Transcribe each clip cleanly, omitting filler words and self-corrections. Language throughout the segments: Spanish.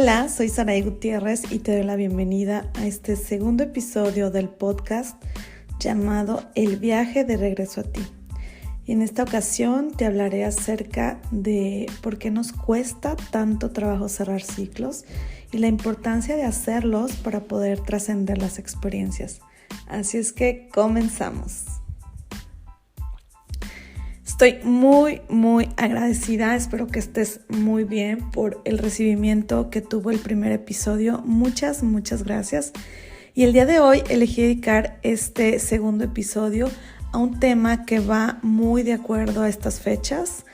Hola, soy Saraí Gutiérrez y te doy la bienvenida a este segundo episodio del podcast llamado El viaje de regreso a ti. Y en esta ocasión te hablaré acerca de por qué nos cuesta tanto trabajo cerrar ciclos y la importancia de hacerlos para poder trascender las experiencias. Así es que comenzamos. Estoy muy agradecida, espero que estés muy bien por el recibimiento que tuvo el primer episodio. Muchas gracias. Y el día de hoy elegí dedicar este segundo episodio a un tema que va muy de acuerdo a estas fechas,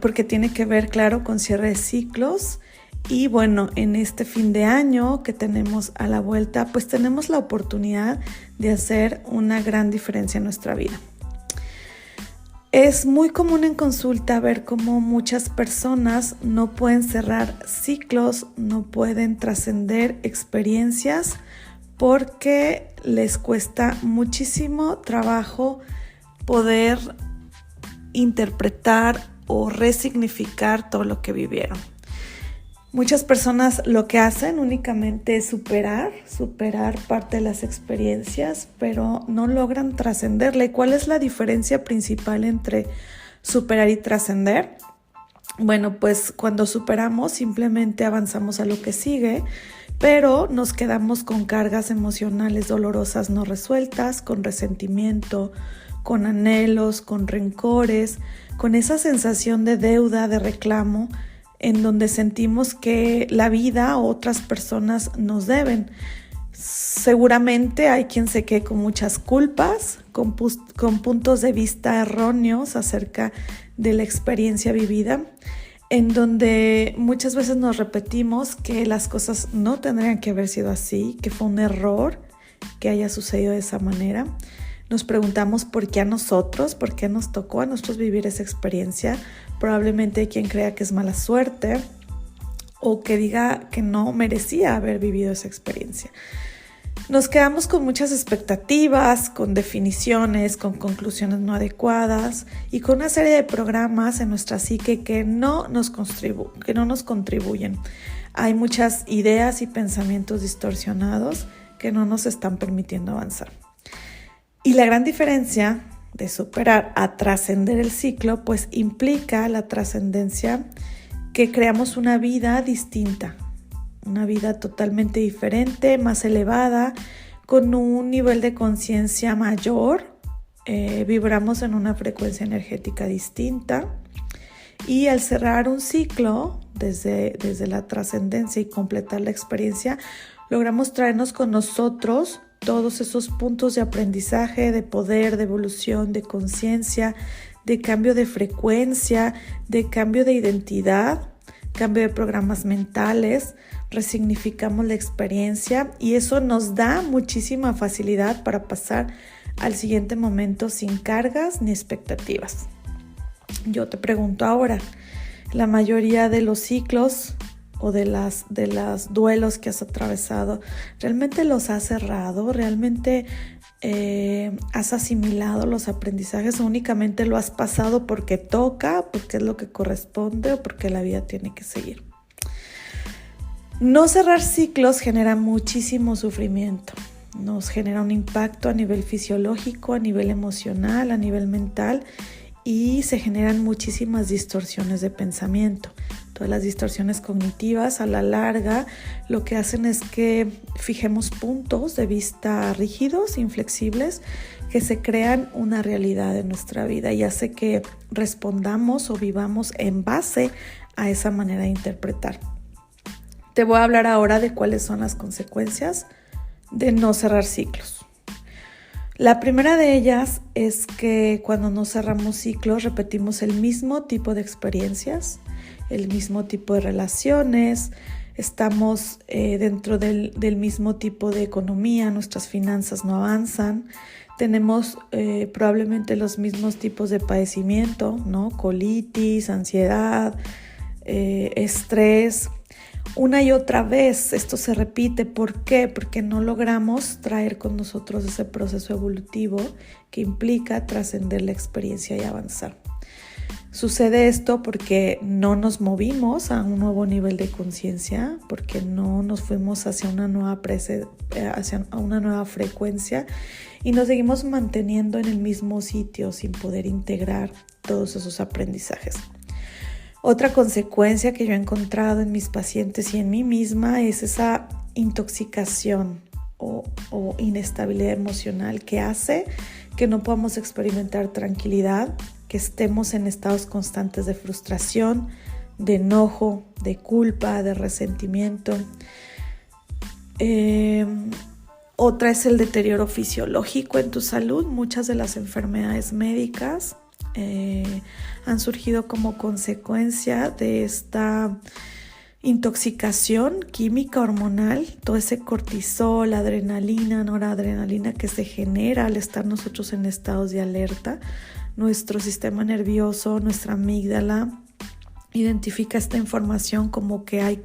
porque tiene que ver, claro, con cierre de ciclos. Y bueno, en este fin de año que tenemos a la vuelta, pues tenemos la oportunidad de hacer una gran diferencia en nuestra vida. Es muy común en consulta ver cómo muchas personas no pueden cerrar ciclos, no pueden trascender experiencias porque les cuesta muchísimo trabajo poder interpretar o resignificar todo lo que vivieron. Muchas personas lo que hacen únicamente es superar parte de las experiencias, pero no logran trascenderla. ¿Y cuál es la diferencia principal entre superar y trascender? Bueno, pues cuando superamos simplemente avanzamos a lo que sigue, pero nos quedamos con cargas emocionales dolorosas no resueltas, con resentimiento, con anhelos, con rencores, con esa sensación de deuda, de reclamo, en donde sentimos que la vida o otras personas nos deben. Seguramente hay quien se quede con muchas culpas, con puntos de vista erróneos acerca de la experiencia vivida, en donde muchas veces nos repetimos que las cosas no tendrían que haber sido así, que fue un error que haya sucedido de esa manera. Nos preguntamos por qué a nosotros, por qué nos tocó a nosotros vivir esa experiencia. Probablemente hay quien crea que es mala suerte o que diga que no merecía haber vivido esa experiencia. Nos quedamos con muchas expectativas, con definiciones, con conclusiones no adecuadas y con una serie de programas en nuestra psique que no nos contribuyen. Hay muchas ideas y pensamientos distorsionados que no nos están permitiendo avanzar. Y la gran diferencia de superar a trascender el ciclo, pues implica la trascendencia que creamos una vida distinta, una vida totalmente diferente, más elevada, con un nivel de conciencia mayor, vibramos en una frecuencia energética distinta y al cerrar un ciclo desde la trascendencia y completar la experiencia, logramos traernos con nosotros todos esos puntos de aprendizaje, de poder, de evolución, de conciencia, de cambio de frecuencia, de cambio de identidad, cambio de programas mentales, resignificamos la experiencia y eso nos da muchísima facilidad para pasar al siguiente momento sin cargas ni expectativas. Yo te pregunto ahora, la mayoría de los ciclos o de las duelos que has atravesado, ¿realmente los has cerrado? ¿Realmente has asimilado los aprendizajes o únicamente lo has pasado porque toca, porque es lo que corresponde o porque la vida tiene que seguir? No cerrar ciclos genera muchísimo sufrimiento. Nos genera un impacto a nivel fisiológico, a nivel emocional, a nivel mental y se generan muchísimas distorsiones de pensamiento. Todas las distorsiones cognitivas a la larga lo que hacen es que fijemos puntos de vista rígidos, inflexibles, que se crean una realidad en nuestra vida y hace que respondamos o vivamos en base a esa manera de interpretar. Te voy a hablar ahora de cuáles son las consecuencias de no cerrar ciclos. La primera de ellas es que cuando no cerramos ciclos repetimos el mismo tipo de experiencias, el mismo tipo de relaciones, estamos dentro del mismo tipo de economía, nuestras finanzas no avanzan, tenemos probablemente los mismos tipos de padecimiento, ¿no? Colitis, ansiedad, estrés. Una y otra vez esto se repite. ¿Por qué? Porque no logramos traer con nosotros ese proceso evolutivo que implica trascender la experiencia y avanzar. Sucede esto porque no nos movimos a un nuevo nivel de conciencia, porque no nos fuimos hacia una nueva frecuencia y nos seguimos manteniendo en el mismo sitio sin poder integrar todos esos aprendizajes. Otra consecuencia que yo he encontrado en mis pacientes y en mí misma es esa intoxicación o inestabilidad emocional que hace que no podamos experimentar tranquilidad, que estemos en estados constantes de frustración, de enojo, de culpa, de resentimiento. Otra es el deterioro fisiológico en tu salud. Muchas de las enfermedades médicas han surgido como consecuencia de esta intoxicación química hormonal, todo ese cortisol, adrenalina, noradrenalina que se genera al estar nosotros en estados de alerta. Nuestro sistema nervioso, nuestra amígdala, identifica esta información como que hay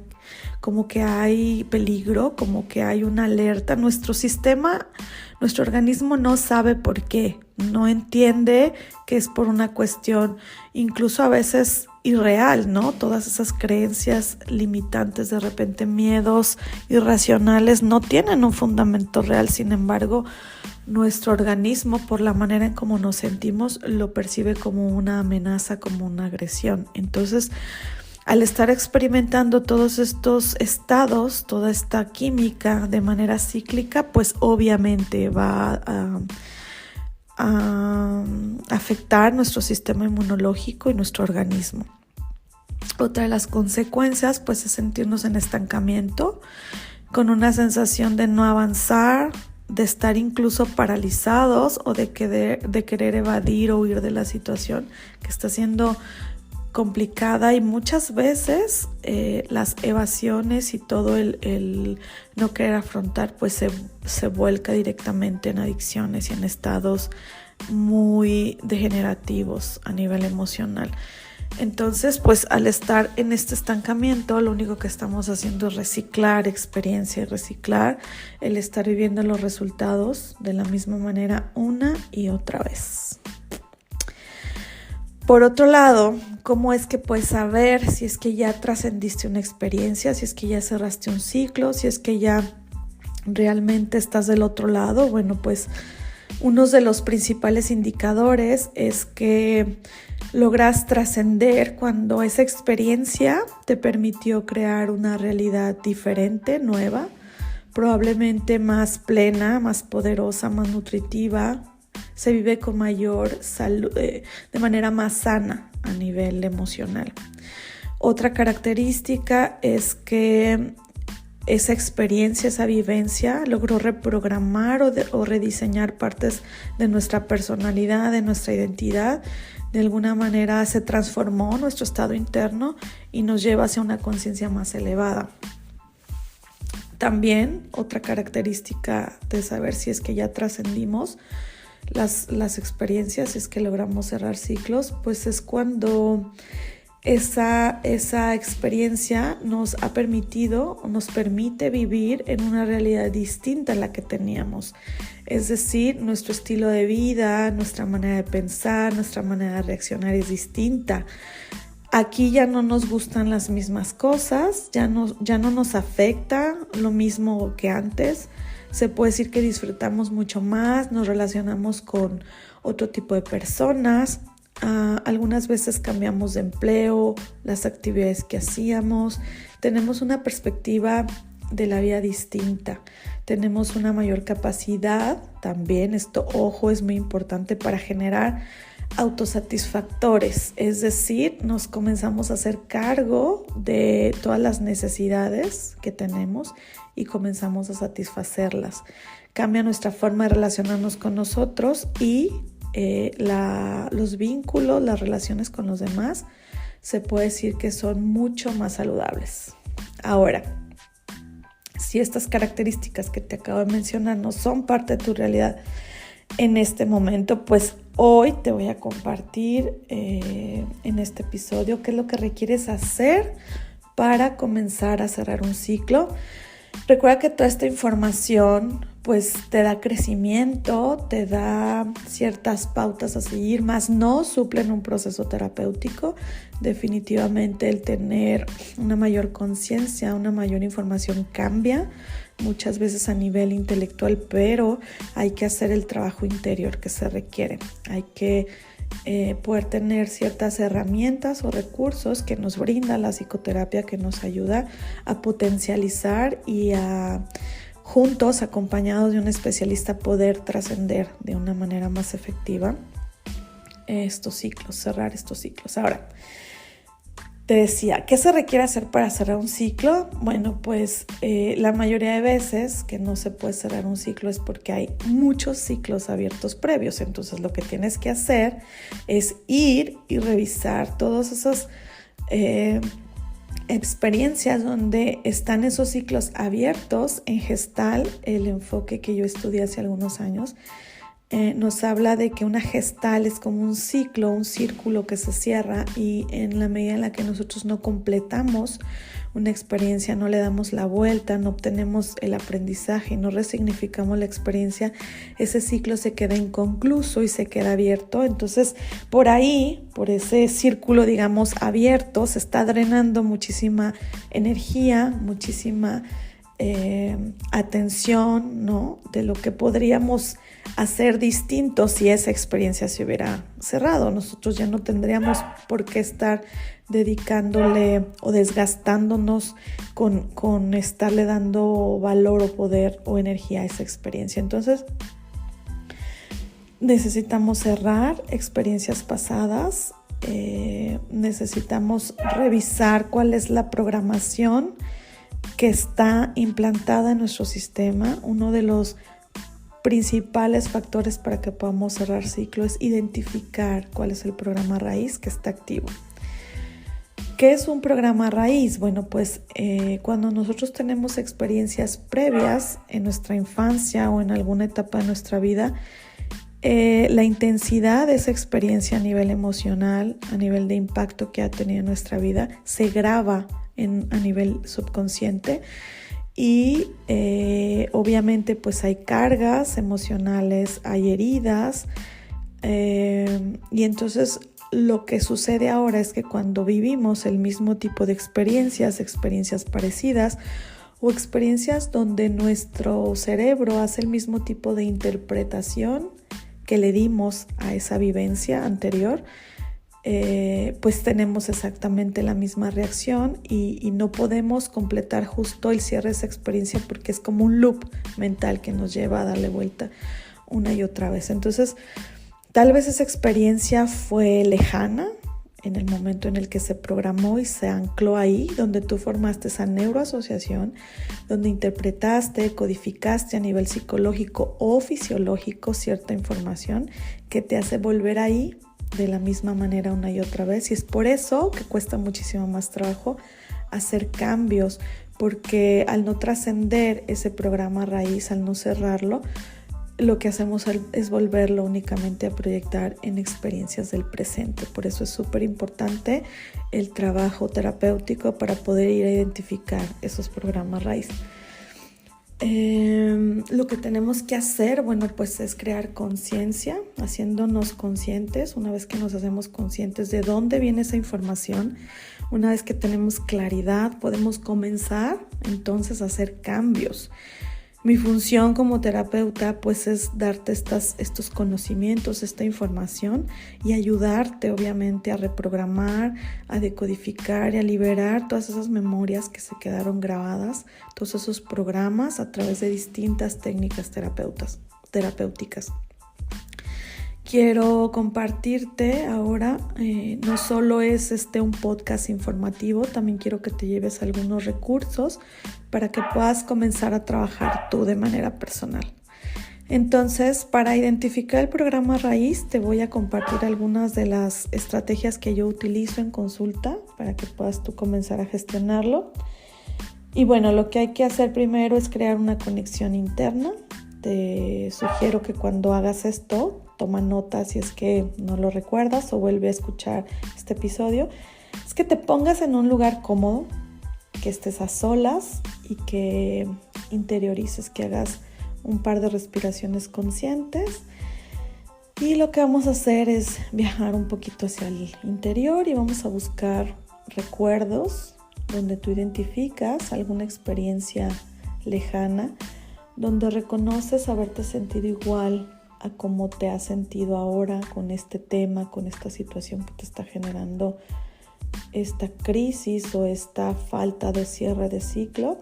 peligro, como que hay una alerta. Nuestro organismo no sabe por qué, no entiende que es por una cuestión incluso a veces irreal, ¿no? Todas esas creencias limitantes, de repente miedos irracionales, no tienen un fundamento real. Sin embargo, nuestro organismo, por la manera en cómo nos sentimos, lo percibe como una amenaza, como una agresión. Entonces, al estar experimentando todos estos estados, toda esta química de manera cíclica, pues obviamente va a afectar nuestro sistema inmunológico y nuestro organismo. Otra de las consecuencias, pues, es sentirnos en estancamiento, con una sensación de no avanzar, de estar incluso paralizados o de querer evadir o huir de la situación que está siendo complicada, y muchas veces las evasiones y todo el no querer afrontar pues se vuelca directamente en adicciones y en estados muy degenerativos a nivel emocional. Entonces, pues al estar en este estancamiento, lo único que estamos haciendo es reciclar experiencia y reciclar el estar viviendo los resultados de la misma manera una y otra vez. Por otro lado, ¿cómo es que puedes saber si es que ya trascendiste una experiencia, si es que ya cerraste un ciclo, si es que ya realmente estás del otro lado? Bueno, pues uno de los principales indicadores es que logras trascender cuando esa experiencia te permitió crear una realidad diferente, nueva, probablemente más plena, más poderosa, más nutritiva. Se vive con mayor salud, de manera más sana a nivel emocional. Otra característica es que esa experiencia, esa vivencia logró reprogramar o rediseñar partes de nuestra personalidad, de nuestra identidad. De alguna manera se transformó nuestro estado interno y nos lleva hacia una conciencia más elevada. También otra característica de saber si es que ya trascendimos las experiencias, si es que logramos cerrar ciclos, pues es cuando esa experiencia nos ha permitido o nos permite vivir en una realidad distinta a la que teníamos. Es decir, nuestro estilo de vida, nuestra manera de pensar, nuestra manera de reaccionar es distinta. Aquí ya no nos gustan las mismas cosas, ya no nos afecta lo mismo que antes. Se puede decir que disfrutamos mucho más, nos relacionamos con otro tipo de personas. Algunas veces cambiamos de empleo, las actividades que hacíamos. Tenemos una perspectiva de la vida distinta. Tenemos una mayor capacidad también. Esto, ojo, es muy importante para generar autosatisfactores. Es decir, nos comenzamos a hacer cargo de todas las necesidades que tenemos y comenzamos a satisfacerlas. Cambia nuestra forma de relacionarnos con nosotros y los vínculos, las relaciones con los demás, se puede decir que son mucho más saludables. Ahora, si estas características que te acabo de mencionar no son parte de tu realidad en este momento, pues hoy te voy a compartir en este episodio qué es lo que requieres hacer para comenzar a cerrar un ciclo. Recuerda que toda esta información pues te da crecimiento, te da ciertas pautas a seguir, más no suplen un proceso terapéutico. Definitivamente el tener una mayor conciencia, una mayor información cambia muchas veces a nivel intelectual, pero hay que hacer el trabajo interior que se requiere. Hay que poder tener ciertas herramientas o recursos que nos brinda la psicoterapia, que nos ayuda a potencializar y a juntos, acompañados de un especialista, poder trascender de una manera más efectiva estos ciclos, cerrar estos ciclos. Ahora, te decía, ¿qué se requiere hacer para cerrar un ciclo? Bueno, pues la mayoría de veces que no se puede cerrar un ciclo es porque hay muchos ciclos abiertos previos. Entonces, lo que tienes que hacer es ir y revisar todos esos experiencias donde están esos ciclos abiertos. En Gestalt, el enfoque que yo estudié hace algunos años, nos habla de que una gestal es como un ciclo, un círculo que se cierra, y en la medida en la que nosotros no completamos una experiencia, no le damos la vuelta, no obtenemos el aprendizaje, no resignificamos la experiencia, ese ciclo se queda inconcluso y se queda abierto. Entonces, por ahí, por ese círculo, digamos, abierto, se está drenando muchísima energía, muchísima atención, ¿no? De lo que podríamos hacer distinto si esa experiencia se hubiera cerrado. Nosotros ya no tendríamos por qué estar dedicándole o desgastándonos con estarle dando valor o poder o energía a esa experiencia. Entonces, necesitamos cerrar experiencias pasadas, necesitamos revisar cuál es la programación que está implantada en nuestro sistema. Uno de los principales factores para que podamos cerrar ciclo es identificar cuál es el programa raíz que está activo. ¿Qué es un programa raíz? Bueno, pues cuando nosotros tenemos experiencias previas en nuestra infancia o en alguna etapa de nuestra vida, la intensidad de esa experiencia a nivel emocional, a nivel de impacto que ha tenido en nuestra vida, se graba a nivel subconsciente. Y obviamente pues hay cargas emocionales, hay heridas, y entonces lo que sucede ahora es que cuando vivimos el mismo tipo de experiencias parecidas o experiencias donde nuestro cerebro hace el mismo tipo de interpretación que le dimos a esa vivencia anterior, pues tenemos exactamente la misma reacción y no podemos completar justo el cierre de esa experiencia porque es como un loop mental que nos lleva a darle vuelta una y otra vez. Entonces, tal vez esa experiencia fue lejana en el momento en el que se programó y se ancló ahí, donde tú formaste esa neuroasociación, donde interpretaste, codificaste a nivel psicológico o fisiológico cierta información que te hace volver ahí de la misma manera una y otra vez. Y es por eso que cuesta muchísimo más trabajo hacer cambios, porque al no trascender ese programa raíz, al no cerrarlo, lo que hacemos es volverlo únicamente a proyectar en experiencias del presente. Por eso es súper importante el trabajo terapéutico para poder ir a identificar esos programas raíz. Lo que tenemos que hacer, bueno, pues es crear conciencia, haciéndonos conscientes. Una vez que nos hacemos conscientes de dónde viene esa información, una vez que tenemos claridad, podemos comenzar entonces a hacer cambios. Mi función como terapeuta pues es darte estos conocimientos, esta información y ayudarte obviamente a reprogramar, a decodificar y a liberar todas esas memorias que se quedaron grabadas, todos esos programas a través de distintas técnicas terapéuticas. Quiero compartirte ahora, no solo es un podcast informativo, también quiero que te lleves algunos recursos para que puedas comenzar a trabajar tú de manera personal. Entonces, para identificar el programa raíz, te voy a compartir algunas de las estrategias que yo utilizo en consulta para que puedas tú comenzar a gestionarlo. Y bueno, lo que hay que hacer primero es crear una conexión interna. Te sugiero que cuando hagas esto, toma nota si es que no lo recuerdas o vuelve a escuchar este episodio. Es que te pongas en un lugar cómodo, que estés a solas y que interiorices, que hagas un par de respiraciones conscientes. Y lo que vamos a hacer es viajar un poquito hacia el interior y vamos a buscar recuerdos donde tú identificas alguna experiencia lejana, donde reconoces haberte sentido igual a cómo te has sentido ahora con este tema, con esta situación que te está generando esta crisis o esta falta de cierre de ciclo.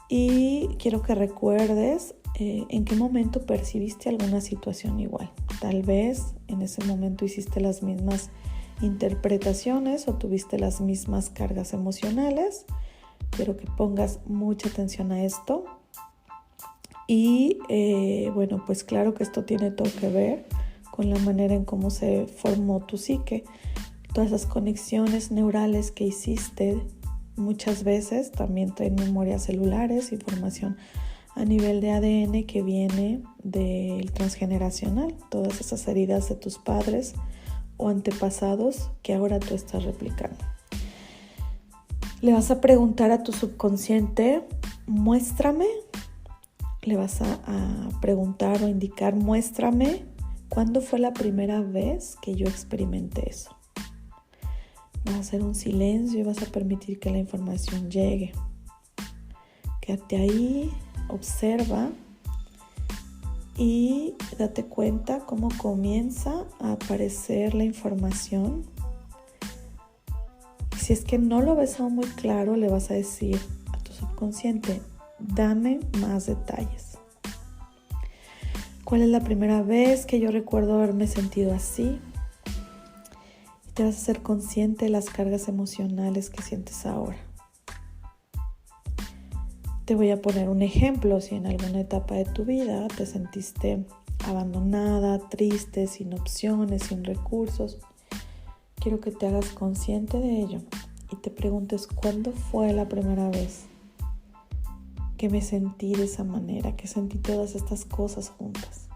Y quiero que recuerdes en qué momento percibiste alguna situación igual. Tal vez en ese momento hiciste las mismas interpretaciones o tuviste las mismas cargas emocionales. Quiero que pongas mucha atención a esto. Y bueno, pues claro que esto tiene todo que ver con la manera en cómo se formó tu psique. Todas esas conexiones neurales que hiciste muchas veces también traen memorias celulares, información a nivel de ADN que viene del transgeneracional. Todas esas heridas de tus padres o antepasados que ahora tú estás replicando. Le vas a preguntar a tu subconsciente, muéstrame. Le vas a preguntar o indicar, muéstrame cuándo fue la primera vez que yo experimenté eso. Vas a hacer un silencio y vas a permitir que la información llegue. Quédate ahí, observa y date cuenta cómo comienza a aparecer la información. Si es que no lo ves aún muy claro, le vas a decir a tu subconsciente, dame más detalles. ¿Cuál es la primera vez que yo recuerdo haberme sentido así? Y te vas a ser consciente de las cargas emocionales que sientes ahora. Te voy a poner un ejemplo. Si en alguna etapa de tu vida te sentiste abandonada, triste, sin opciones, sin recursos, quiero que te hagas consciente de ello y te preguntes cuándo fue la primera vez que me sentí de esa manera, que sentí todas estas cosas juntas.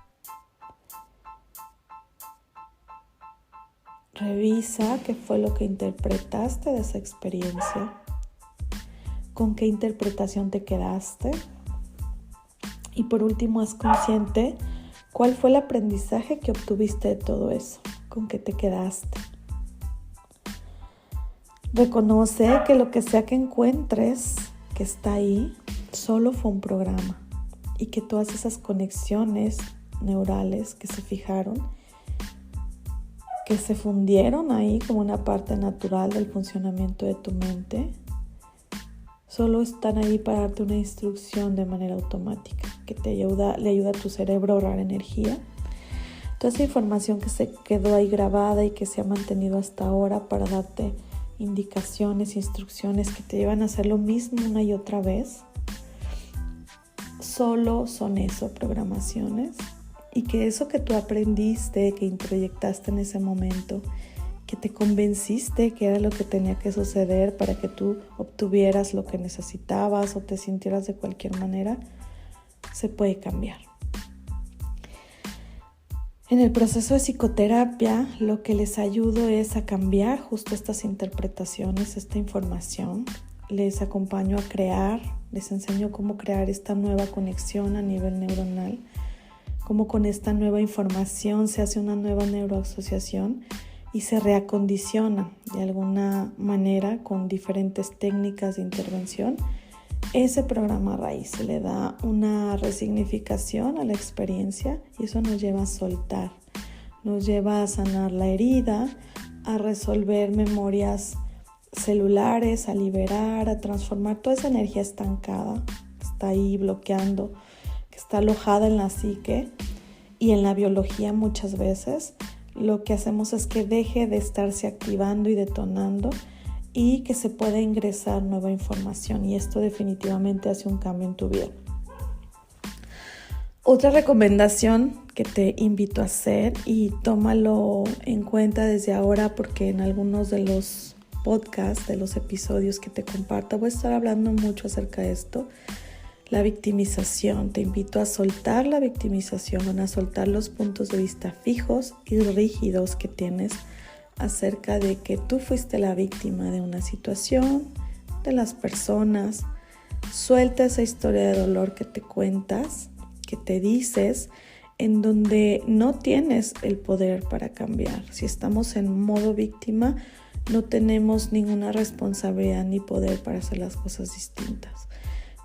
Revisa qué fue lo que interpretaste de esa experiencia, con qué interpretación te quedaste y por último haz consciente cuál fue el aprendizaje que obtuviste de todo eso, con qué te quedaste. Reconoce que lo que sea que encuentres que está ahí solo fue un programa y que todas esas conexiones neurales que se fijaron, que se fundieron ahí como una parte natural del funcionamiento de tu mente, solo están ahí para darte una instrucción de manera automática que le ayuda a tu cerebro a ahorrar energía. Toda esa información que se quedó ahí grabada y que se ha mantenido hasta ahora para darte indicaciones, instrucciones que te llevan a hacer lo mismo una y otra vez, solo son eso, programaciones, y que eso que tú aprendiste, que introyectaste en ese momento, que te convenciste que era lo que tenía que suceder para que tú obtuvieras lo que necesitabas o te sintieras de cualquier manera, se puede cambiar. En el proceso de psicoterapia, lo que les ayudo es a cambiar justo estas interpretaciones, esta información. Les acompaño a crear, les enseño cómo crear esta nueva conexión a nivel neuronal, cómo con esta nueva información se hace una nueva neuroasociación y se reacondiciona de alguna manera con diferentes técnicas de intervención. Ese programa raíz se le da una resignificación a la experiencia y eso nos lleva a soltar, nos lleva a sanar la herida, a resolver memorias celulares, a liberar, a transformar toda esa energía estancada que está ahí bloqueando, que está alojada en la psique y en la biología muchas veces. Lo que hacemos es que deje de estarse activando y detonando y que se pueda ingresar nueva información y esto definitivamente hace un cambio en tu vida. Otra recomendación que te invito a hacer y tómalo en cuenta desde ahora porque en algunos de los podcasts, de los episodios que te comparto, voy a estar hablando mucho acerca de esto, la victimización. Te invito a soltar la victimización, a soltar los puntos de vista fijos y rígidos que tienes acerca de que tú fuiste la víctima de una situación, de las personas. Suelta esa historia de dolor que te cuentas que te dices, en donde no tienes el poder para cambiar. Si estamos en modo víctima, no tenemos ninguna responsabilidad ni poder para hacer las cosas distintas.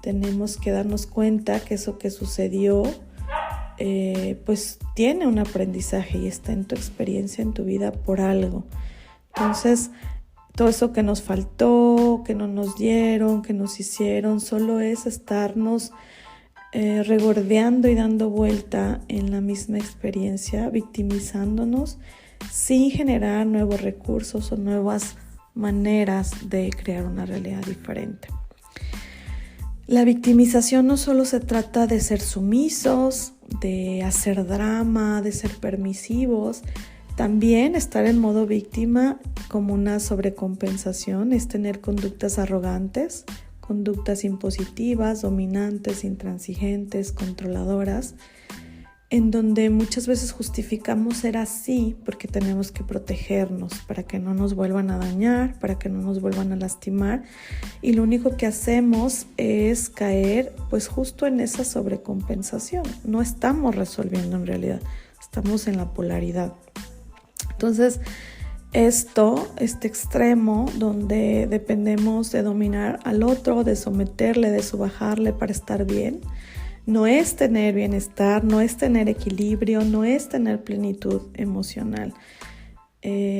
Tenemos que darnos cuenta que eso que sucedió pues tiene un aprendizaje y está en tu experiencia, en tu vida por algo. Entonces, todo eso que nos faltó, que no nos dieron, que nos hicieron, solo es estarnos regordeando y dando vuelta en la misma experiencia, victimizándonos sin generar nuevos recursos o nuevas maneras de crear una realidad diferente. La victimización no solo se trata de ser sumisos, de hacer drama, de ser permisivos. También estar en modo víctima como una sobrecompensación es tener conductas arrogantes, conductas impositivas, dominantes, intransigentes, controladoras, en donde muchas veces justificamos ser así porque tenemos que protegernos para que no nos vuelvan a dañar, para que no nos vuelvan a lastimar, y lo único que hacemos es caer pues justo en esa sobrecompensación. No estamos resolviendo en realidad, estamos en la polaridad. Entonces, este extremo donde dependemos de dominar al otro, de someterle, de subajarle para estar bien, no es tener bienestar, no es tener equilibrio, no es tener plenitud emocional.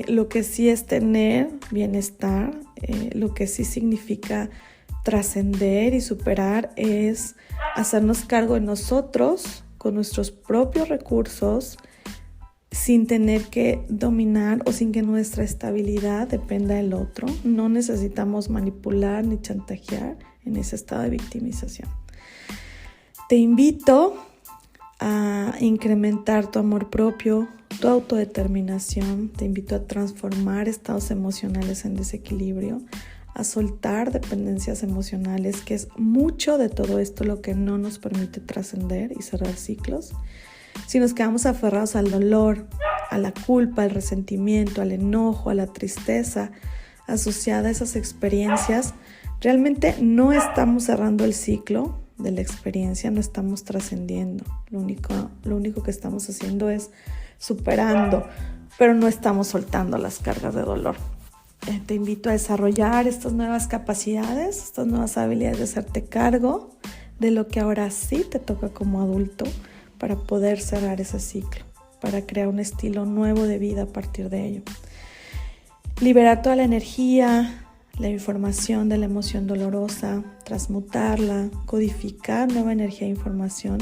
Lo que sí es tener bienestar, lo que sí significa trascender y superar es hacernos cargo de nosotros con nuestros propios recursos, sin tener que dominar o sin que nuestra estabilidad dependa del otro. No necesitamos manipular ni chantajear en ese estado de victimización. Te invito a incrementar tu amor propio, tu autodeterminación. Te invito a transformar estados emocionales en desequilibrio, a soltar dependencias emocionales, que es mucho de todo esto lo que no nos permite trascender y cerrar ciclos. Si nos quedamos aferrados al dolor, a la culpa, al resentimiento, al enojo, a la tristeza asociada a esas experiencias, realmente no estamos cerrando el ciclo de la experiencia, no estamos trascendiendo. Lo único que estamos haciendo es superando, pero no estamos soltando las cargas de dolor. Te invito a desarrollar estas nuevas capacidades, estas nuevas habilidades de hacerte cargo de lo que ahora sí te toca como adulto, para poder cerrar ese ciclo, para crear un estilo nuevo de vida a partir de ello. Liberar toda la energía, la información de la emoción dolorosa, transmutarla, codificar nueva energía e información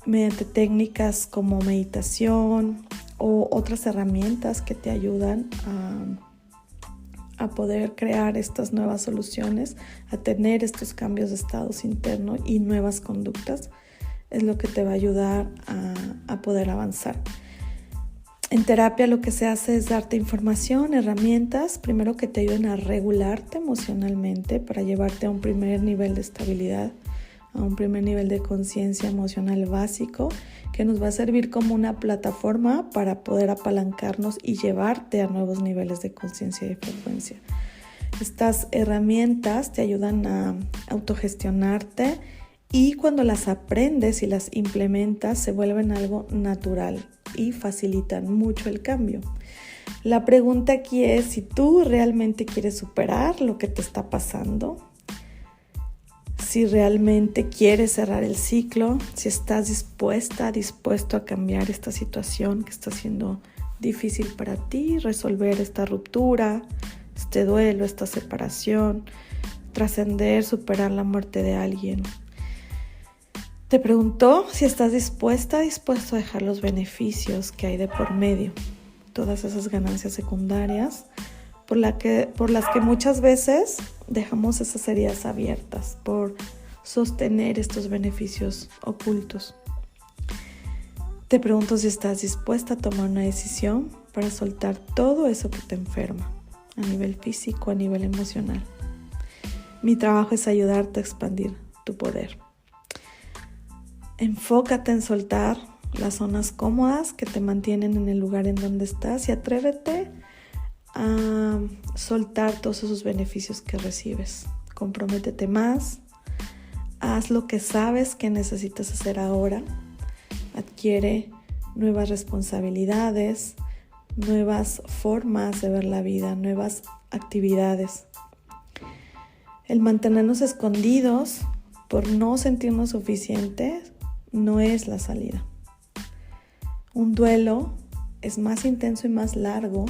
mediante técnicas como meditación o otras herramientas que te ayudan a poder crear estas nuevas soluciones, a tener estos cambios de estados internos y nuevas conductas. Es lo que te va a ayudar a poder avanzar. En terapia lo que se hace es darte información, herramientas, primero que te ayuden a regularte emocionalmente para llevarte a un primer nivel de estabilidad, a un primer nivel de conciencia emocional básico, que nos va a servir como una plataforma para poder apalancarnos y llevarte a nuevos niveles de conciencia y frecuencia. Estas herramientas te ayudan a autogestionarte, y cuando las aprendes y las implementas se vuelven algo natural y facilitan mucho el cambio. La pregunta aquí es si tú realmente quieres superar lo que te está pasando, si realmente quieres cerrar el ciclo, si estás dispuesto a cambiar esta situación que está siendo difícil para ti, resolver esta ruptura, este duelo, esta separación, trascender, superar la muerte de alguien. Te preguntó si estás dispuesto a dejar los beneficios que hay de por medio, todas esas ganancias secundarias por las que muchas veces dejamos esas heridas abiertas por sostener estos beneficios ocultos. Te pregunto si estás dispuesta a tomar una decisión para soltar todo eso que te enferma, a nivel físico, a nivel emocional. Mi trabajo es ayudarte a expandir tu poder. Enfócate en soltar las zonas cómodas que te mantienen en el lugar en donde estás y atrévete a soltar todos esos beneficios que recibes. Comprométete más haz lo que sabes que necesitas hacer ahora, adquiere nuevas responsabilidades, nuevas formas de ver la vida, nuevas actividades. El mantenernos escondidos por no sentirnos suficientes no es la salida. Un duelo es más intenso y más largo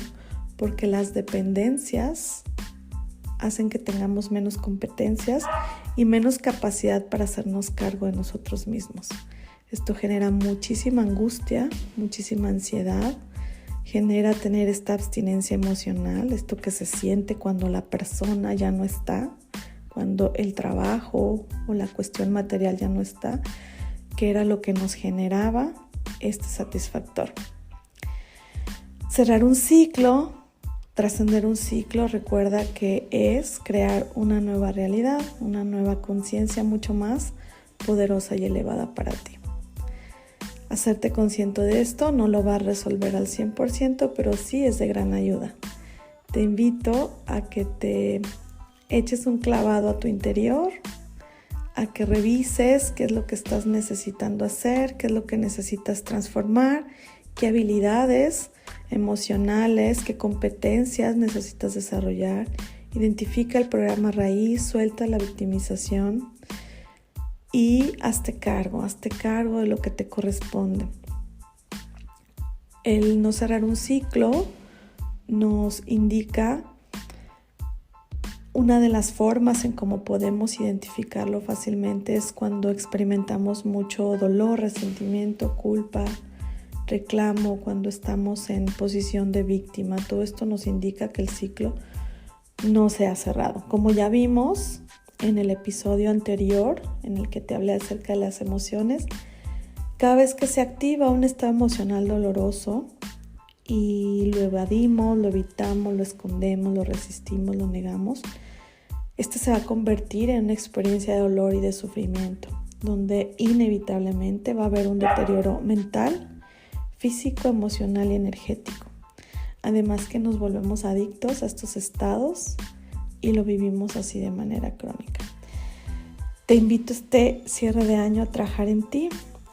porque las dependencias hacen que tengamos menos competencias y menos capacidad para hacernos cargo de nosotros mismos. Esto genera muchísima angustia, muchísima ansiedad, genera tener esta abstinencia emocional, esto que se siente cuando la persona ya no está, cuando el trabajo o la cuestión material ya no está, que era lo que nos generaba este satisfactor. Cerrar un ciclo, trascender un ciclo, recuerda que es crear una nueva realidad, una nueva conciencia mucho más poderosa y elevada para ti. Hacerte consciente de esto no lo va a resolver al 100%, pero sí es de gran ayuda. Te invito a que te eches un clavado a tu interior, a que revises qué es lo que estás necesitando hacer, qué es lo que necesitas transformar, qué habilidades emocionales, qué competencias necesitas desarrollar. Identifica el programa raíz, suelta la victimización y hazte cargo de lo que te corresponde. El no cerrar un ciclo nos indica una de las formas en cómo podemos identificarlo fácilmente es cuando experimentamos mucho dolor, resentimiento, culpa, reclamo, cuando estamos en posición de víctima. Todo esto nos indica que el ciclo no se ha cerrado. Como ya vimos en el episodio anterior, en el que te hablé acerca de las emociones, cada vez que se activa un estado emocional doloroso y lo evadimos, lo evitamos, lo escondemos, lo resistimos, lo negamos, este se va a convertir en una experiencia de dolor y de sufrimiento, donde inevitablemente va a haber un deterioro mental, físico, emocional y energético. Además que nos volvemos adictos a estos estados y lo vivimos así de manera crónica. Te invito este cierre de año a trabajar en ti,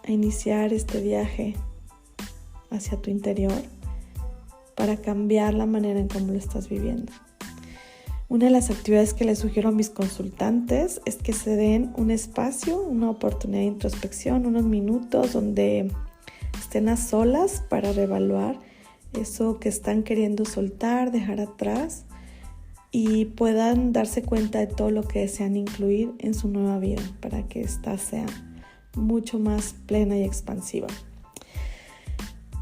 a iniciar este viaje hacia tu interior para cambiar la manera en cómo lo estás viviendo. Una de las actividades que les sugiero a mis consultantes es que se den un espacio, una oportunidad de introspección, unos minutos donde estén a solas para reevaluar eso que están queriendo soltar, dejar atrás y puedan darse cuenta de todo lo que desean incluir en su nueva vida para que ésta sea mucho más plena y expansiva.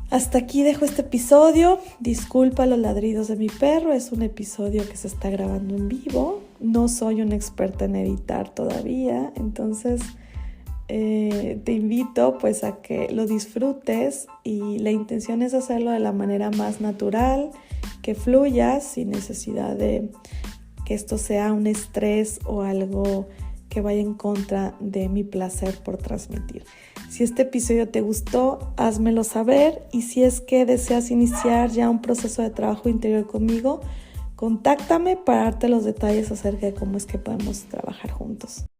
Hasta aquí dejo este episodio. Disculpa los ladridos de mi perro, es un episodio que se está grabando en vivo. No soy una experta en editar todavía, entonces te invito pues a que lo disfrutes y la intención es hacerlo de la manera más natural, que fluya sin necesidad de que esto sea un estrés o algo que vaya en contra de mi placer por transmitir. Si este episodio te gustó, házmelo saber y si es que deseas iniciar ya un proceso de trabajo interior conmigo, contáctame para darte los detalles acerca de cómo es que podemos trabajar juntos.